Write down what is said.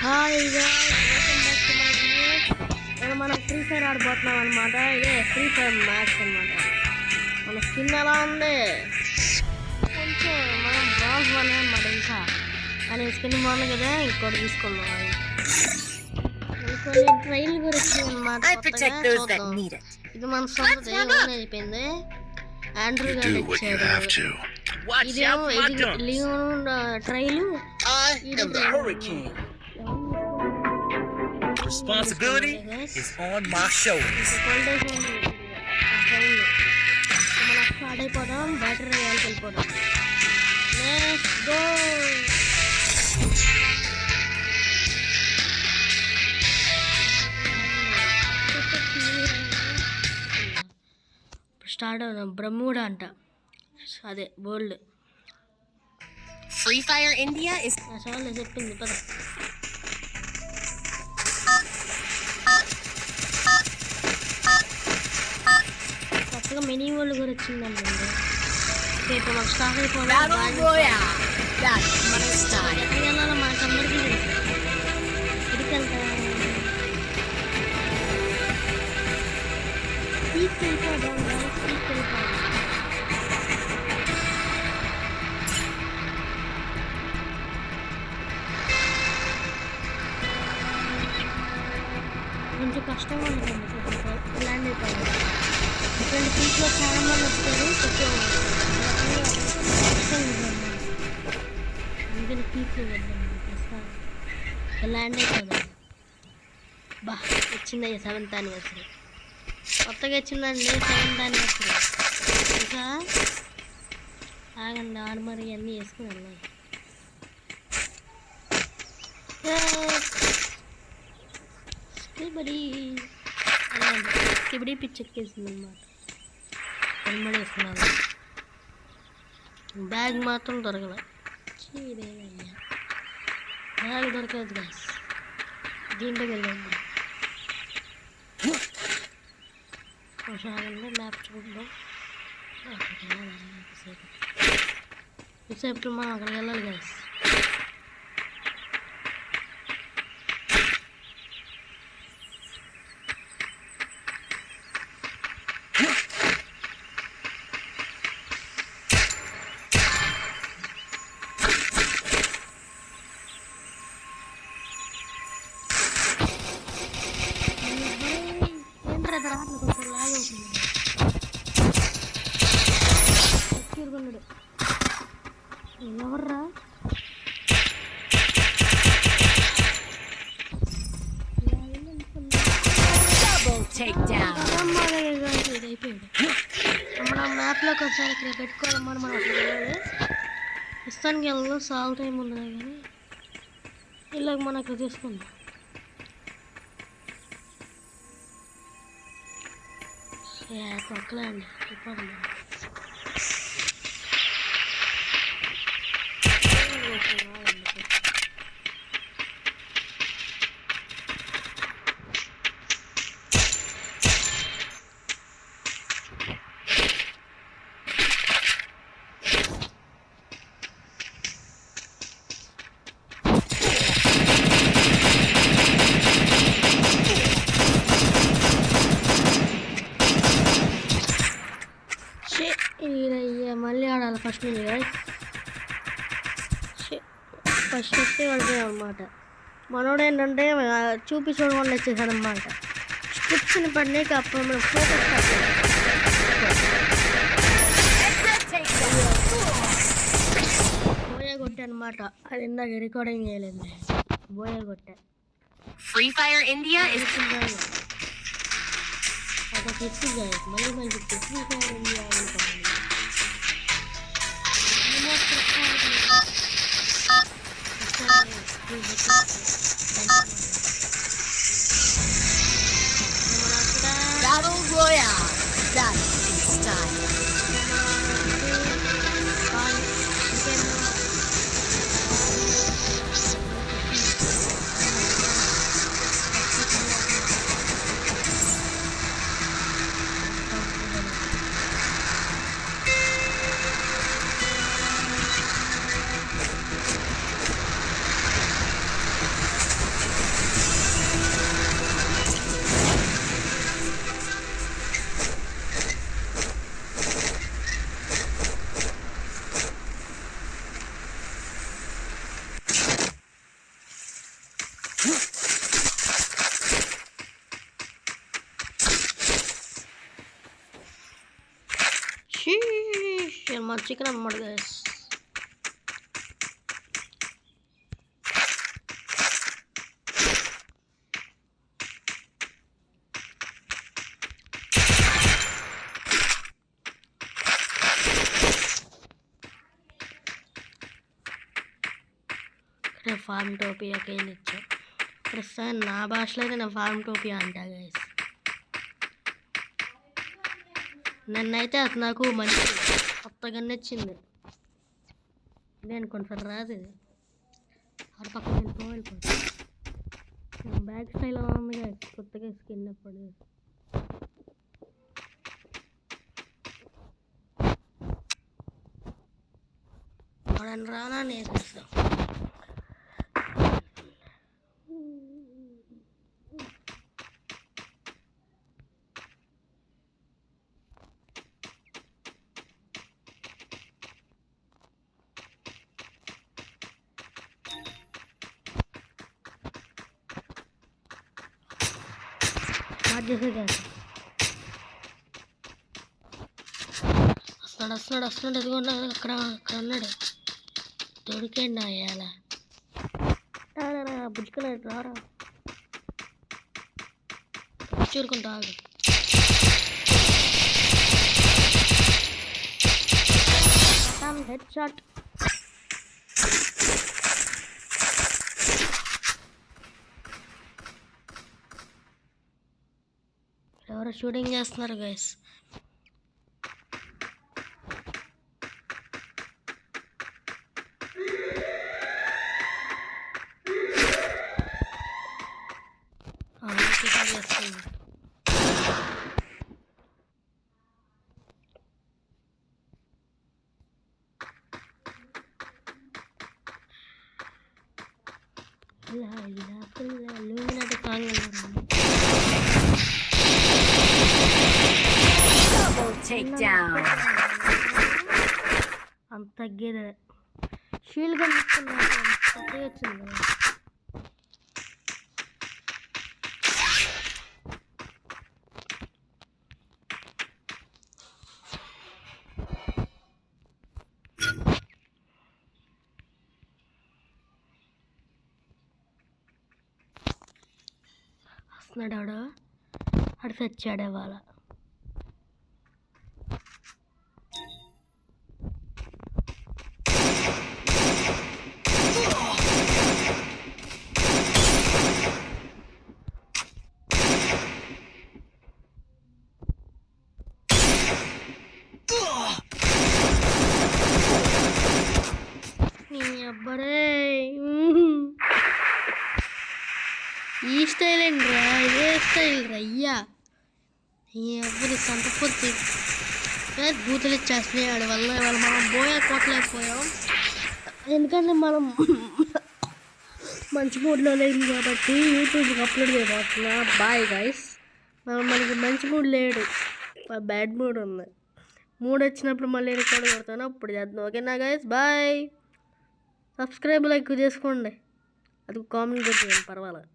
Hi guys, welcome back to my videos. నేను మనం free fire ఆడబోతున్నాం అనమాట. ఇదే ఫ్రీ ఫైర్ మ్యాచ్ అనమాట. మన స్కిన్ ఎలా ఉంది, కొంచెం మనం బ్రాంజ్ వన్ అనమాట. ఇంకా కానీ స్కిన్ బాగుంది కదా, ఇంకోటి తీసుకున్నాం. కొన్ని ట్రైల్ కూడా వచ్చింది అనమాట. ఇది మన సొంత అయిపోయింది. ఆండ్రూ గారు ఇచ్చాడు. ఇదేమో Leon trail. Responsibility is on my shoulders. మనం స్టార్ట్ అయిపోదాం, బ్యాటరీ వేయాల్సి వెళ్ళిపోదాం. Let's go. స్టార్ట్ అవుదాం. బ్రహ్మూడా అంట, అదే బోల్డ్. Free Fire India is చాలా చెప్పింది పద. కొత్తగా మినీ వరల్డ్ కూడా వచ్చిందండి. రేపు మాకు స్టార్ట్ అయిపోవాలి. వెళ్ళాలి మనకు అందరికీ ఇడికెళ్తా తీసుకెళ్ళిపోదాం. తీసుకెళ్ళిపోదాం. కొంచెం కష్టంగా ఉంటుంది ల్యాండ్ అయిపోయింది. ఇటువంటి పీక్లో చాలా మంది వస్తారు. కొంచెం కష్టం అందుకని పీక్లో వెళ్దాం. ల్యాండ్ అయిపోదాం. బా వచ్చిందయ్యా 7th యానివర్సరీ. కొత్తగా వచ్చిందండి 7th యానివర్సరీ. ఇంకా ఆగండి, ఆర్మర్ ఇవన్నీ వేసుకుని వెళ్ళాలి. కిబడి పిచ్చెక్కేసింది అనమాట. హెల్మెట్ వేసుకున్నాను. బ్యాగ్ మాత్రం దొరకలే. చీరేనయ్యా, బ్యాగ్ దొరకలేదు గాయస్. దీంట్లోకి వెళ్ళండి. కొంచెం మ్యాప్ చూద్దాం. సేపు మనం అక్కడికి వెళ్ళాలి గాయస్. ఎవర్రా ఇది అయిపోయాడు. మన మ్యాప్లోకి ఒకసారి ఇక్కడ పెట్టుకోవాలి. మనం అక్కడ వెళ్ళాలి. ఇస్తానికి వెళ్ళదు, సాల్ టైం ఉన్నది కానీ ఇలాగ మనం ఇక్కడ తీసుకుందాం. పక్కలే అండి చెప్పండి. మళ్ళీ ఆడాలి ఫస్ట్ నుంచి గైస్. ఫస్ట్ వస్తే పడిపోయాం అనమాట. మనోడు ఏంటంటే చూపి చూడకుండా వచ్చేసాడు అనమాట. స్ట్రిప్స్ని పడినాక అప్పుడు మనం ఫోకస్ బోయా కొట్టే అనమాట. అది ఇందాక రికార్డింగ్ చేయలేదు. బోయా కొట్టే. Free Fire India is ఒక ఫిఫ్టీ గైస్. మళ్ళీ మళ్ళీ free fire India Battle Royale. That is style. మన చికెన్ అన్నమాట గైస్. ఇక్కడ ఫార్మ్ టోపియాకి వెళ్ళొచ్చు. ప్రస్తుతం నా భాషలో అయితే నేను ఫార్మ్ టోపియా అంటా గైస్. నన్నైతే అది నాకు మంచి కొత్తగా నచ్చింది. నేను కొంచెం రాదు ఇది ఆడ పక్కన వెళ్ళిపోవాలి. బ్యాక్ స్టైల్ అలా ఉంది గైస్, కొత్తగా స్కిన్ అప్పుడు. వాడని రానా నేర్పిస్తాం. వస్తున్నాడు ఎదుగున్నా అక్కడ ఉన్నాడు. దొరికండి అయ్యాల బుజ్జుకున్నాడు. రారా చూరుకుంటా ఆగు. Head shot. ఎవరో షూటింగ్ చేస్తున్నారు గైస్. అంత తగ్గేదే షీల్డ్ గన్ వచ్చింది. వస్తున్నాడు ఆడు తెచ్చాడే వాళ్ళ. అబ్బరే ఈ స్టైల్ ఏంట్రా, ఇదే స్టైల్ రయ్యా. ఎవరి సంతపొద్దు బూతులు ఇచ్చేస్తున్నాయి ఆడి వల్ల. ఇవాళ మనం బోయా కొట్టలేకపోయాం ఎందుకంటే మనం మంచి మూడ్లో లేదు కాబట్టి యూట్యూబ్కి అప్లోడ్ చేయబోతున్నా. Bye guys. మనకి మంచి మూడ్ లేడు, బ్యాడ్ మూడ్ ఉంది. మూడ్ వచ్చినప్పుడు మళ్ళీ రికార్డ్ కొడతాను, అప్పుడు చేద్దాం. ఓకేనా గైస్, బాయ్. సబ్స్క్రైబ్ లైక్ చేసుకోండి, అది కామెంట్ కూడా చేయండి, పర్వాలేదు.